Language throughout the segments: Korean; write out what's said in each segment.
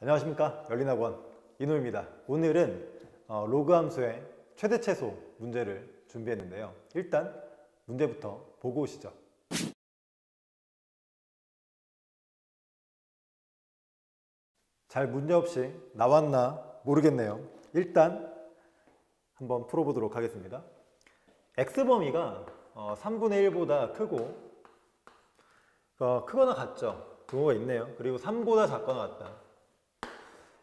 안녕하십니까, 열린학원 이노입니다. 오늘은 로그 함수의 최대 최소 문제를 준비했는데요. 일단 문제부터 보고 오시죠. 잘 문제없이 나왔나 모르겠네요. 일단 한번 풀어보도록 하겠습니다. x범위가 3분의 1보다 크고 크거나 같죠. 경우가 있네요. 그리고 3보다 작거나 같다.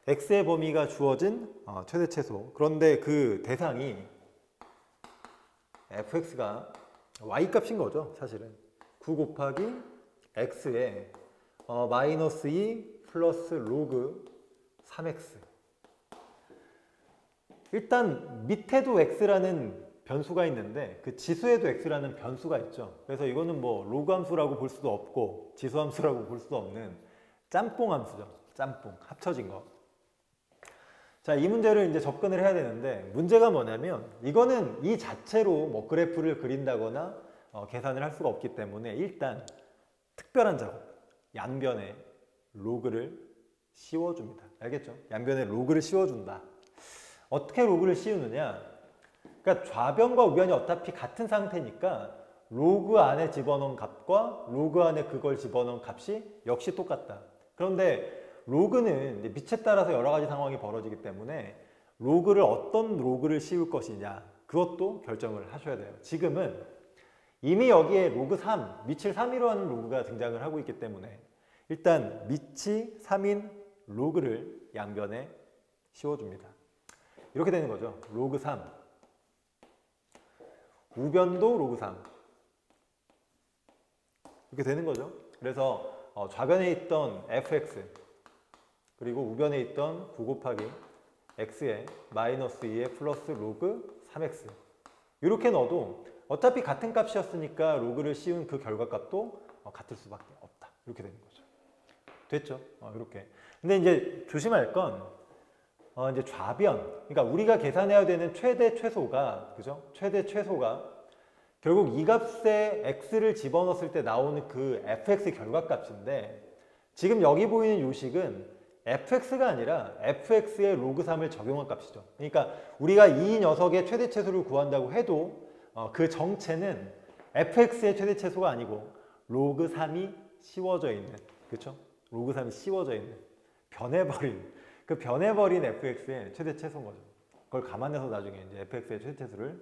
x의 범위가 주어진 최대 최소. 그런데 그 대상이 fx가 y 값인 거죠. 사실은 9 곱하기 x에 마이너스 2 플러스 로그 3x. 일단 밑에도 x라는 변수가 있는데 그 지수에도 x라는 변수가 있죠. 그래서 이거는 뭐 로그 함수라고 볼 수도 없고 지수 함수라고 볼 수도 없는 짬뽕 함수죠. 짬뽕 합쳐진 거. 자, 이 문제를 이제 접근을 해야 되는데, 문제가 뭐냐면 이거는 이 자체로 뭐 그래프를 그린다거나 계산을 할 수가 없기 때문에 일단 특별한 작업, 양변에 로그를 씌워줍니다. 알겠죠? 양변에 로그를 씌워준다. 어떻게 로그를 씌우느냐? 그러니까 좌변과 우변이 어차피 같은 상태니까 로그 안에 집어넣은 값과 로그 안에 그걸 집어넣은 값이 역시 똑같다. 그런데 로그는 이제 밑에 따라서 여러 가지 상황이 벌어지기 때문에 로그를 어떤 로그를 씌울 것이냐, 그것도 결정을 하셔야 돼요. 지금은 이미 여기에 로그 3, 밑을 3위로 하는 로그가 등장을 하고 있기 때문에 일단 밑이 3인 로그를 양변에 씌워줍니다. 이렇게 되는 거죠. 로그 3, 우변도 로그 3, 이렇게 되는 거죠. 그래서 좌변에 있던 fx 그리고 우변에 있던 9 곱하기 x에 마이너스 2에 플러스 로그 3x, 이렇게 넣어도 어차피 같은 값이었으니까 로그를 씌운 그 결과값도 같을 수밖에 없다. 이렇게 되는 거죠. 됐죠? 이렇게. 근데 이제 조심할 건 이제 좌변, 그러니까 우리가 계산해야 되는 최대 최소가, 그죠? 최대 최소가 결국 이 값에 x를 집어넣었을 때 나오는 그 fx 결과값인데, 지금 여기 보이는 요식은 fx가 아니라 fx의 로그 3을 적용한 값이죠. 그러니까 우리가 이 녀석의 최대 최소를 구한다고 해도 그 정체는 fx의 최대 최소가 아니고 로그 3이 씌워져 있는, 그렇죠? 로그 3이 씌워져 있는, 변해버린, 그 변해버린 fx의 최대 최소인 거죠. 그걸 감안해서 나중에 이제 fx의 최대 최소를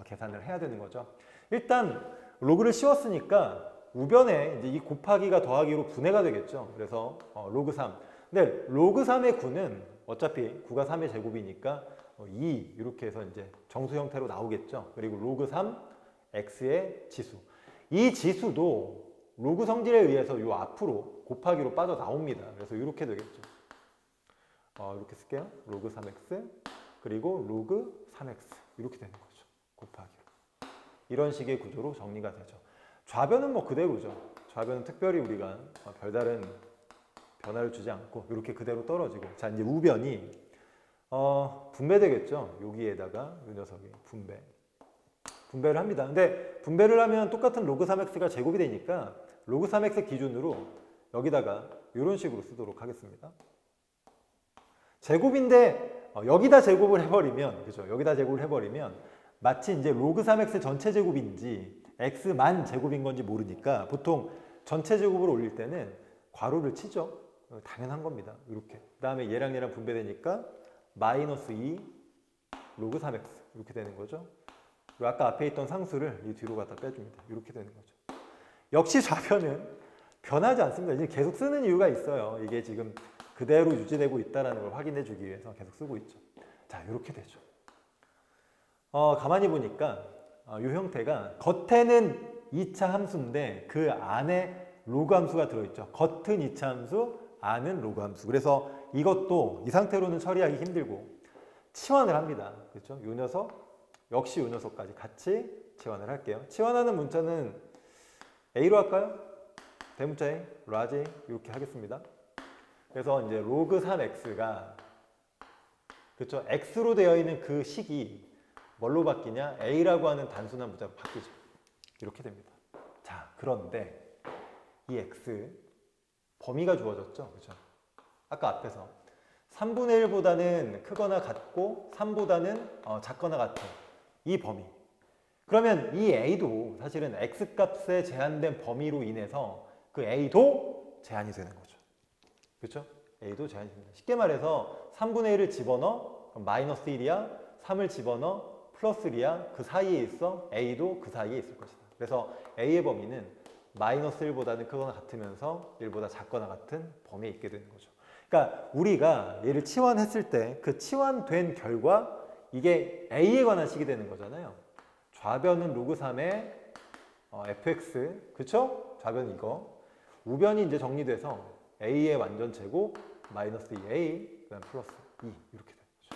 계산을 해야 되는 거죠. 일단 로그를 씌웠으니까 우변에 이제 이 곱하기가 더하기로 분해가 되겠죠. 그래서 로그 3. 근데 로그 3의 9는 어차피 9가 3의 제곱이니까 2 이렇게 해서 이제 정수 형태로 나오겠죠. 그리고 로그 3 x의 지수. 이 지수도 로그 성질에 의해서 이 앞으로 곱하기로 빠져 나옵니다. 그래서 이렇게 되겠죠. 이렇게 쓸게요. 로그 3x 그리고 로그 3x 이렇게 되는 거죠. 곱하기로. 이런 식의 구조로 정리가 되죠. 좌변은 뭐 그대로죠. 좌변은 특별히 우리가 별다른 변화를 주지 않고 이렇게 그대로 떨어지고, 자, 이제 우변이 분배되겠죠. 여기에다가 이 녀석이 분배를 합니다. 근데 분배를 하면 똑같은 로그 3x가 제곱이 되니까 로그 3x 기준으로 여기다가 이런 식으로 쓰도록 하겠습니다. 제곱인데 여기다 제곱을 해버리면, 그죠? 여기다 제곱을 해버리면 마치 이제 로그 3x 전체 제곱인지 x만 제곱인 건지 모르니까 보통 전체 제곱을 올릴 때는 괄호를 치죠. 당연한 겁니다. 이렇게. 그 다음에 얘랑 얘랑 분배되니까 마이너스 2 로그 3x 이렇게 되는 거죠. 그리고 아까 앞에 있던 상수를 이 뒤로 갖다 빼줍니다. 이렇게 되는 거죠. 역시 좌변은 변하지 않습니다. 이제 계속 쓰는 이유가 있어요. 이게 지금 그대로 유지되고 있다는 걸 확인해 주기 위해서 계속 쓰고 있죠. 자, 이렇게 되죠. 가만히 보니까 이 형태가 겉에는 2차 함수인데 그 안에 로그 함수가 들어있죠. 겉은 2차 함수, 안은 로그 함수. 그래서 이것도 이 상태로는 처리하기 힘들고 치환을 합니다. 그렇죠? 이 녀석, 역시 이 녀석까지 같이 치환을 할게요. 치환하는 문자는 A로 할까요? 대문자 A, 라지 A 이렇게 하겠습니다. 그래서 이제 로그 3x가, 그렇죠? x로 되어 있는 그 식이 뭘로 바뀌냐? a라고 하는 단순한 문자로 바뀌죠. 이렇게 됩니다. 자, 그런데 이 x 범위가 주어졌죠. 그렇죠? 아까 앞에서 3분의 1보다는 크거나 같고 3보다는 작거나 같은 이 범위. 그러면 이 A도 사실은 X값에 제한된 범위로 인해서 그 A도 제한이 되는 거죠. 그렇죠? A도 제한이 됩니다. 쉽게 말해서 3분의 1을 집어넣어 그럼 마이너스 1이야. 3을 집어넣어 플러스 1이야. 그 사이에 있어. A도 그 사이에 있을 것이다. 그래서 A의 범위는 마이너스 1보다는 크거나 같으면서 1보다 작거나 같은 범위에 있게 되는 거죠. 그러니까 우리가 얘를 치환했을 때 그 치환된 결과 이게 A에 관한 식이 되는 거잖아요. 좌변은 로그 3의 fx, 그쵸? 좌변 이거. 우변이 이제 정리돼서 A의 완전체고 마이너스 2A, 그다음 플러스 2 이렇게 되는 거죠.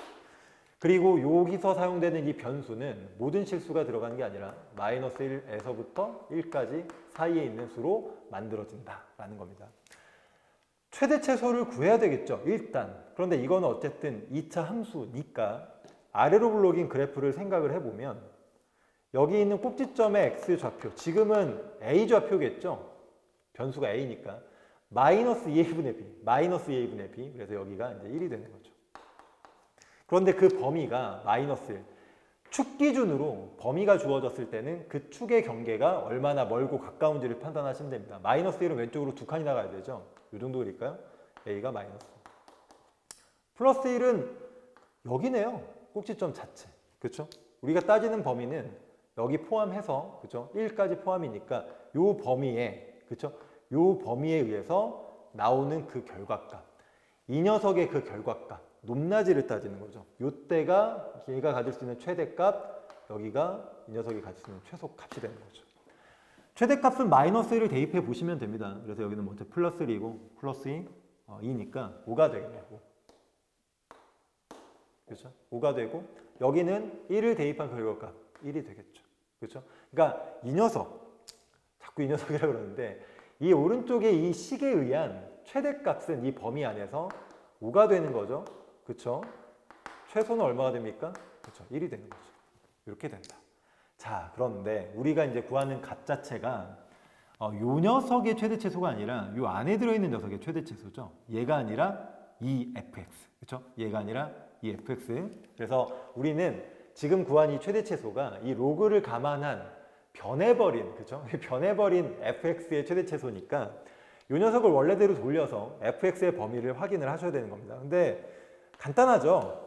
그리고 여기서 사용되는 이 변수는 모든 실수가 들어가는 게 아니라 마이너스 1에서부터 1까지 사이에 있는 수로 만들어진다라는 겁니다. 최대체소를 구해야 되겠죠, 일단. 그런데 이건 어쨌든 2차 함수니까 아래로 블록인 그래프를 생각을 해보면 여기 있는 꼭지점의 x좌표, 지금은 a좌표겠죠? 변수가 a니까 마이너스 2a분의 b, 마이너스 2a분의 b, 그래서 여기가 이제 1이 되는 거죠. 그런데 그 범위가 마이너스 1, 축 기준으로 범위가 주어졌을 때는 그 축의 경계가 얼마나 멀고 가까운지를 판단하시면 됩니다. 마이너스 1은 왼쪽으로 두 칸이 나가야 되죠. 이 정도 그릴까요? a가 마이너스. 플러스 1은 여기네요. 꼭지점 자체. 그렇죠? 우리가 따지는 범위는 여기 포함해서, 그렇죠? 1까지 포함이니까 요 범위에, 그렇죠? 요 범위에 의해서 나오는 그 결과값. 이 녀석의 그 결과값, 높낮이를 따지는 거죠. 요때가 얘가 가질 수 있는 최대값, 여기가 이 녀석이 가질 수 있는 최소값이 되는 거죠. 최대값은 마이너스 1을 대입해 보시면 됩니다. 그래서 여기는 먼저 플러스 1이고 플러스 2, 2니까 5가 되겠네요. 5. 그렇죠? 5가 되고 여기는 1을 대입한 결과값 1이 되겠죠. 그렇죠? 그러니까 이 녀석, 자꾸 이 녀석이라고 그러는데 이 오른쪽에 이 식에 의한 최대값은 이 범위 안에서 5가 되는 거죠. 그렇죠? 최소는 얼마가 됩니까? 그렇죠. 1이 되는 거죠. 이렇게 된다. 자, 그런데 우리가 이제 구하는 값 자체가 요 녀석의 최대체소가 아니라 요 안에 들어있는 녀석의 최대체소죠. 얘가 아니라 이 fx. 그렇죠? 얘가 아니라 이 fx. 그래서 우리는 지금 구한 이 최대체소가 이 로그를 감안한 변해버린, 그렇죠? 변해버린 fx의 최대체소니까 요 녀석을 원래대로 돌려서 fx의 범위를 확인을 하셔야 되는 겁니다. 근데 간단하죠?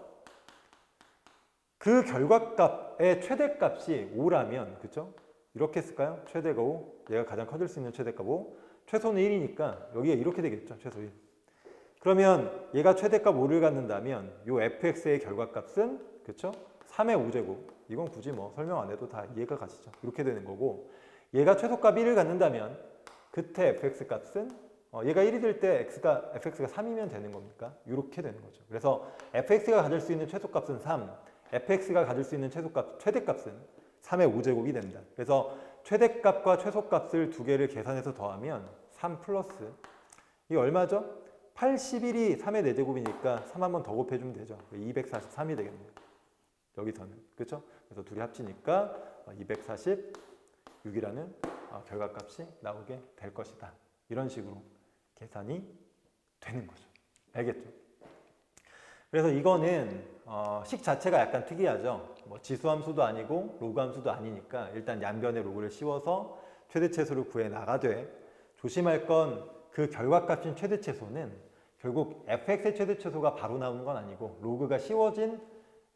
그 결과값의 최대값이 5라면, 그쵸? 이렇게 쓸까요? 최대가 5, 얘가 가장 커질 수 있는 최대값 5, 최소는 1이니까 여기가 이렇게 되겠죠, 최소 1. 그러면 얘가 최대값 5를 갖는다면 요 fx의 결과값은, 그쵸? 3의 5제곱, 이건 굳이 뭐 설명 안 해도 다 이해가 가시죠? 이렇게 되는 거고, 얘가 최소값 1을 갖는다면 그때 fx 값은 얘가 1이 될 때 fx가 3이면 되는 겁니까? 이렇게 되는 거죠. 그래서 fx가 가질 수 있는 최소값은 3, fx가 가질 수 있는 최대값은 3의 5제곱이 된다. 그래서 최대값과 최소값을 두 개를 계산해서 더하면 3 플러스 이게 얼마죠? 81이 3의 4제곱이니까 3 한 번 더 곱해주면 되죠. 243이 되겠네요. 여기서는. 그렇죠? 그래서 둘이 합치니까 246이라는 결과값이 나오게 될 것이다. 이런 식으로 계산이 되는 거죠. 알겠죠? 그래서 이거는 식 자체가 약간 특이하죠. 뭐 지수함수도 아니고 로그함수도 아니니까 일단 양변에 로그를 씌워서 최대체소를 구해 나가되 조심할 건 그 결과값인 최대체소는 결국 fx의 최대체소가 바로 나오는 건 아니고 로그가 씌워진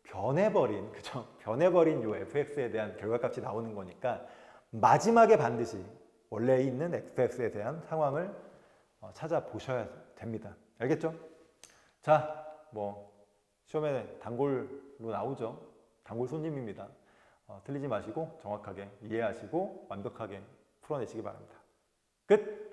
변해버린, 그죠? 변해버린 요 fx에 대한 결과값이 나오는 거니까 마지막에 반드시 원래 있는 fx에 대한 상황을 찾아보셔야 됩니다. 알겠죠? 자, 뭐 시험에 단골로 나오죠. 단골 손님입니다. 틀리지 마시고 정확하게 이해하시고 완벽하게 풀어내시기 바랍니다. 끝!